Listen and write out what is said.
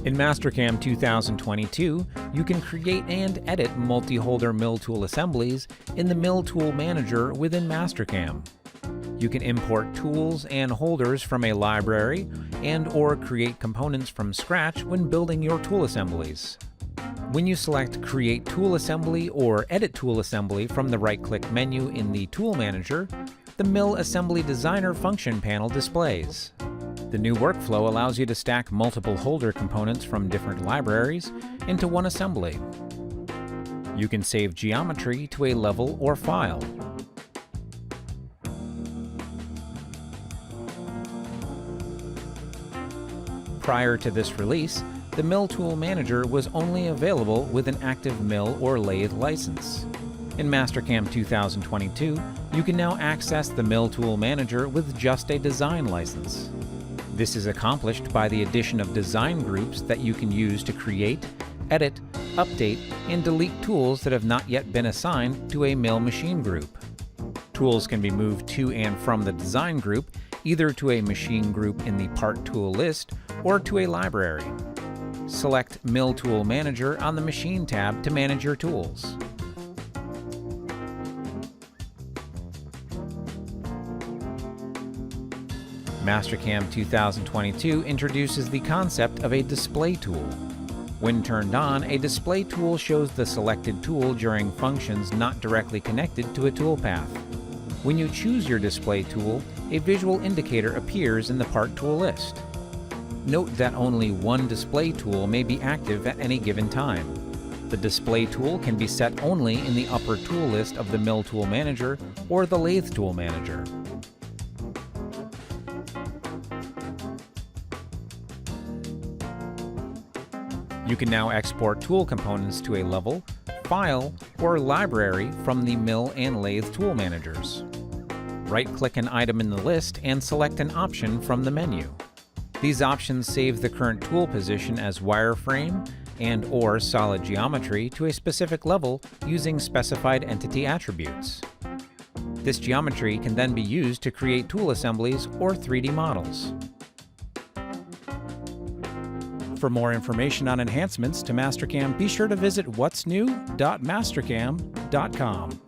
In Mastercam 2022, you can create and edit multi-holder mill tool assemblies in the Mill Tool Manager within Mastercam. You can import tools and holders from a library and/or create components from scratch when building your tool assemblies. When you select Create Tool Assembly or Edit Tool Assembly from the right-click menu in the Tool Manager, the Mill Assembly Designer function panel displays. The new workflow allows you to stack multiple holder components from different libraries into one assembly. You can save geometry to a level or file. Prior to this release, the Mill Tool Manager was only available with an active mill or lathe license. In Mastercam 2022, you can now access the Mill Tool Manager with just a design license. This is accomplished by the addition of design groups that you can use to create, edit, update, and delete tools that have not yet been assigned to a mill machine group. Tools can be moved to and from the design group, either to a machine group in the Part Tool list or to a library. Select Mill Tool Manager on the Machine tab to manage your tools. Mastercam 2022 introduces the concept of a display tool. When turned on, a display tool shows the selected tool during functions not directly connected to a toolpath. When you choose your display tool, a visual indicator appears in the Part Tool list. Note that only one display tool may be active at any given time. The display tool can be set only in the upper tool list of the Mill Tool Manager or the Lathe Tool Manager. You can now export tool components to a level, file, or library from the Mill and Lathe Tool Managers. Right-click an item in the list and select an option from the menu. These options save the current tool position as wireframe and/or solid geometry to a specific level using specified entity attributes. This geometry can then be used to create tool assemblies or 3D models. For more information on enhancements to Mastercam, be sure to visit whatsnew.mastercam.com.